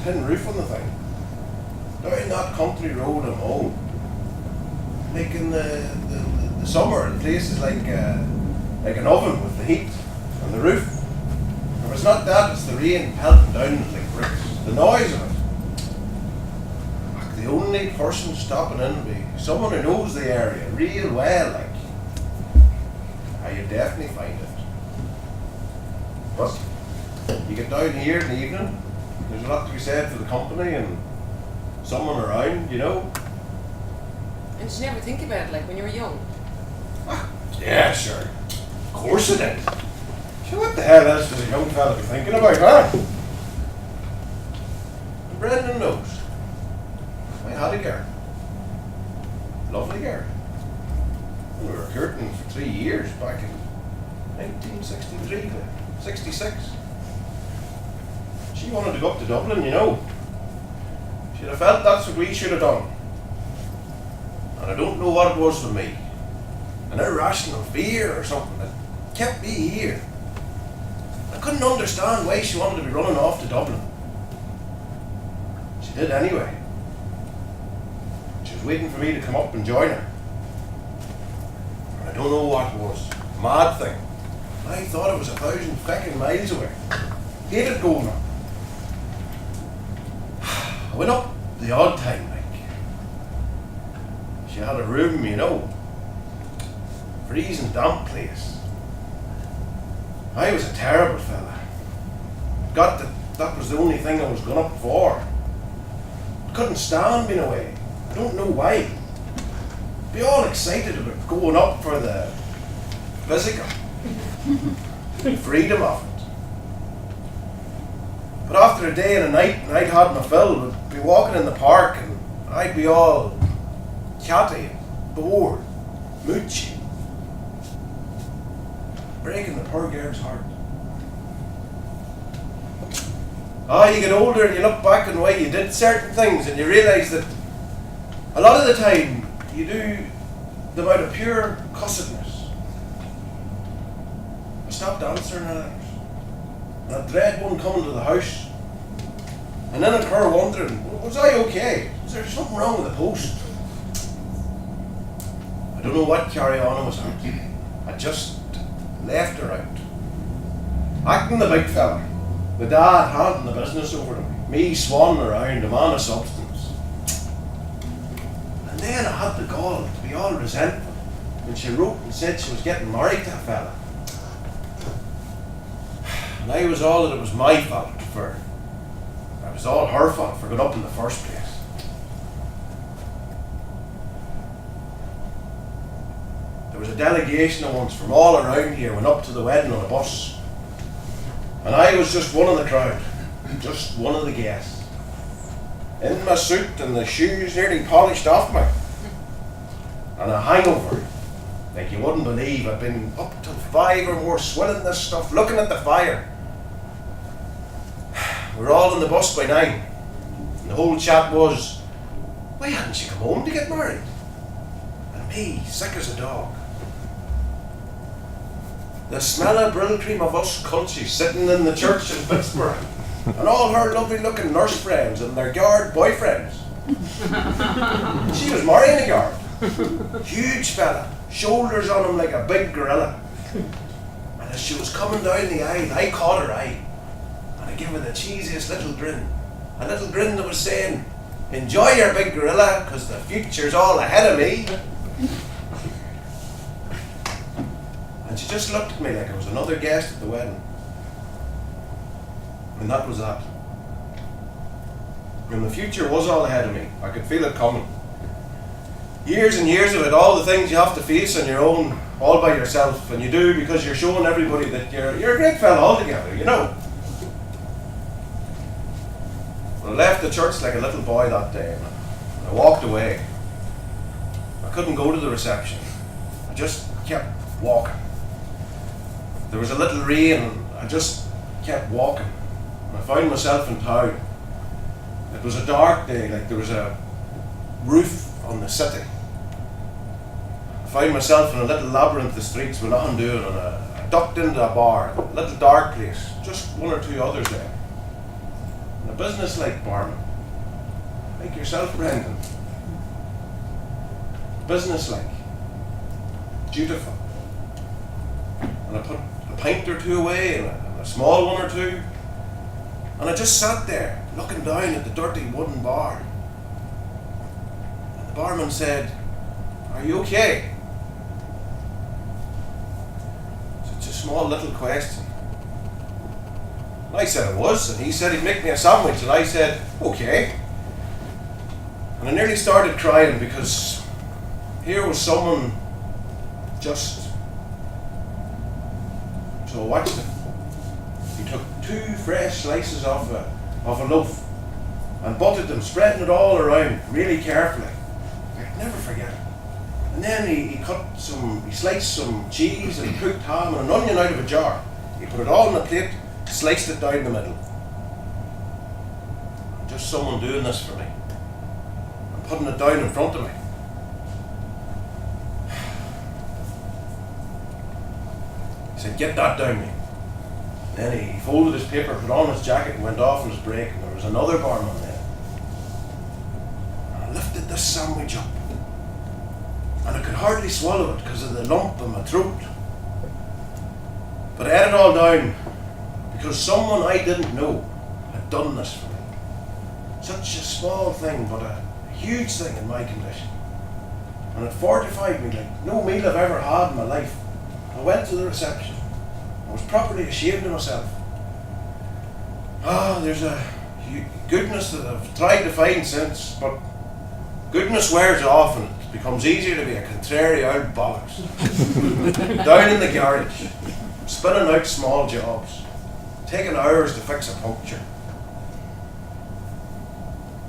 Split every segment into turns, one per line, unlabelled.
tin roof on the thing. Down that country road I'm home. Like in the summer, the place is like an oven with the heat and the roof. If it's not that, it's the rain pelting down like bricks. The noise of it. The only person stopping in would be someone who knows the area real well, like. You'd definitely find it. But you get down here in the evening, there's a lot to be said for the company and someone around, you know.
And did you never think about it, like when you were young?
Yeah, sure. Of course I did. Sure, what the hell else does a young fella be thinking about, huh? And Brendan knows. I had a girl. Lovely girl. We were courting for 3 years back in 1963, 66. She wanted to go up to Dublin, you know. She'd have felt that's what we should have done. And I don't know what it was for me. An irrational fear or something that kept me here. I couldn't understand why she wanted to be running off to Dublin. She did anyway. She was waiting for me to come up and join her. I don't know what it was. Mad thing. I thought it was 1,000 feckin' miles away. Hated going up. I went up the odd time, like. She had a room, you know. Freezing damp place. I was a terrible fella. Got that was the only thing I was going up for. Couldn't stand being away. I don't know why. Be all excited about going up for the physical. The freedom of it. But after a day and a night, and I'd had my fill, we'd be walking in the park and I'd be all chatty and bored, moochy. Breaking the poor girl's heart. You get older and you look back on why you did certain things and you realise that a lot of the time you do them out of pure cussedness. I stopped answering letters. And I dread one coming to the house. And then I'd her wondering, was I okay? Was there something wrong with the post? I don't know what carry on was at. I just left her out. Acting the big fella. The dad handing the business over to me. Me swanning around, a man of substance. And then I had the gall to be all resentful when she wrote and said she was getting married to a fella. And I was all that it was my fault for. It was all her fault for going up in the first place. There was a delegation once from all around here went up to the wedding on a bus. And I was just one of the crowd, just one of the guests. In my suit and the shoes nearly polished off me. And a hangover, like you wouldn't believe. I'd been up till 5 or more swilling this stuff, looking at the fire. We were all in the bus by 9. And the whole chat was, why hadn't she come home to get married? And me, sick as a dog. The smell of brill cream of us cunchies sitting in the church in Pittsburgh. And all her lovely looking nurse friends and their guard boyfriends. She was marrying a guard. Huge fella, shoulders on him like a big gorilla. And as she was coming down the aisle, I caught her eye. And I gave her the cheesiest little grin. A little grin that was saying, enjoy your big gorilla, because the future's all ahead of me. And she just looked at me like I was another guest at the wedding. And that was that. And the future was all ahead of me. I could feel it coming. Years and years of it, all the things you have to face on your own, all by yourself. And you do because you're showing everybody that you're a great fella altogether, you know. I left the church like a little boy that day. And I walked away. I couldn't go to the reception. I just kept walking. There was a little rain and I just kept walking. And I found myself in town. It was a dark day, like there was a roof on the city. I found myself in a little labyrinth of streets with nothing doing, and I ducked into a bar, a little dark place, just one or two others there. And A business-like barman. Like yourself, Brendan. Business-like. Dutiful. And I put a pint or two away and a small one or two. And I just sat there, looking down at the dirty wooden bar. And the barman said, "Are you okay?" Such a small little question. And I said I was, and he said he'd make me a sandwich, and I said, "Okay." And I nearly started crying because here was someone just... So I watched him. He took 2 fresh slices off a loaf and buttered them, spreading it all around really carefully. I'd never forget it. And then he sliced some cheese and cooked ham and an onion out of a jar. He put it all on a plate, sliced it down the middle. Just someone doing this for me. And putting it down in front of me. He said, "Get that down me." Then he folded his paper, put on his jacket and went off on his break, and there was another barman there. And I lifted this sandwich up. And I could hardly swallow it because of the lump in my throat. But I ate it all down because someone I didn't know had done this for me. Such a small thing, but a huge thing in my condition. And it fortified me like no meal I've ever had in my life. I went to the reception. I was properly ashamed of myself. There's a goodness that I've tried to find since, but goodness wears off and it becomes easier to be a contrary old bollocks. Down in the garage, spinning out small jobs, taking hours to fix a puncture.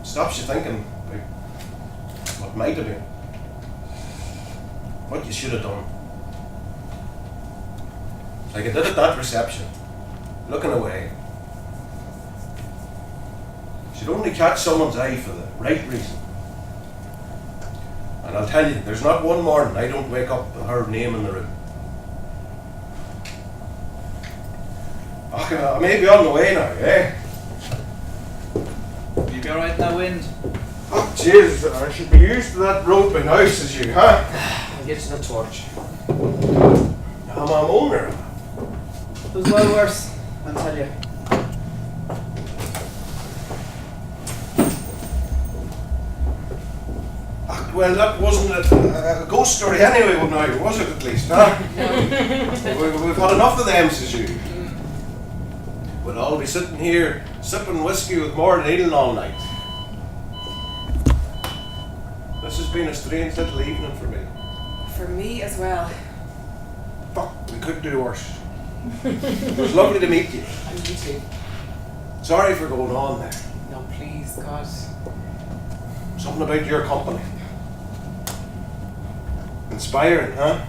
Stops you thinking about what might have been, what you should have done. Like I did at that reception, looking away. Should only catch someone's eye for the right reason. And I'll tell you, there's not one morning I don't wake up with her name in the room. I may be on the way now, eh?
You be alright in that wind?
Oh, jeez, I should be used to that rope in house as you, huh?
I'll get you the torch.
I'm a owner.
It was well worse, I'll tell you.
Well, that wasn't a ghost story anyway, was it at least, huh?
No.
We've had enough of them, says you. We'll all be sitting here sipping whiskey with more needling all night. This has been a strange little evening for me.
For me as well.
Fuck, we could do worse. It was lovely to meet you.
And you too.
Sorry for going on there.
No, please, God.
Something about your company. Inspiring, huh?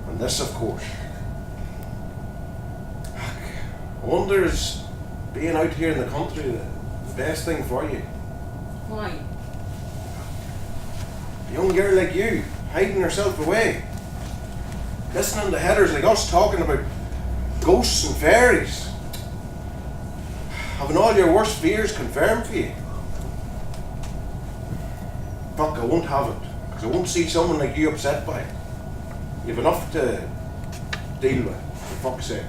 And this, of course. I wonder, is being out here in the country the best thing for you?
Why?
A young girl like you, hiding herself away. Listening to headers like us talking about ghosts and fairies. Having all your worst fears confirmed for you. Fuck, I won't have it. Because I won't see someone like you upset by it. You've enough to deal with, for fuck's sake.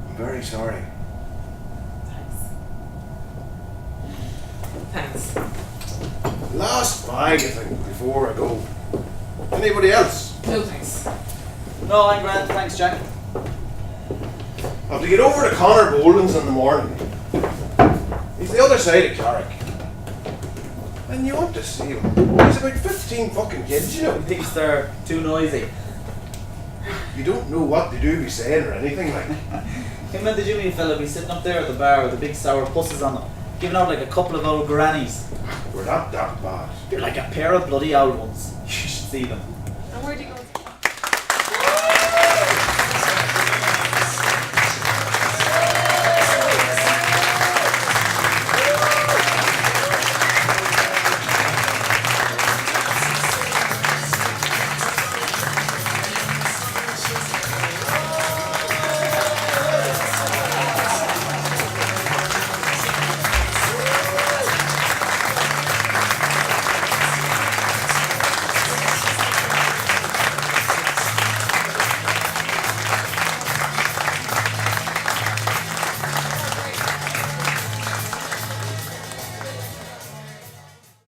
I'm very sorry.
Thanks.
Last bag, I think, before I go. Anybody else?
No thanks.
No, I'm grand, thanks Jack.
I have to get over to Conor Boland's in the morning. He's the other side of Carrick. And you want to see him. He's about 15 fucking kids, you know.
He thinks they're too noisy.
You don't know what they do be saying or anything like.
Him and the Jimmy fella be sitting up there at the bar with the big sour pusses on them, giving out like a couple of old grannies.
We're not that bad.
They're like a pair of bloody old ones. You should see them.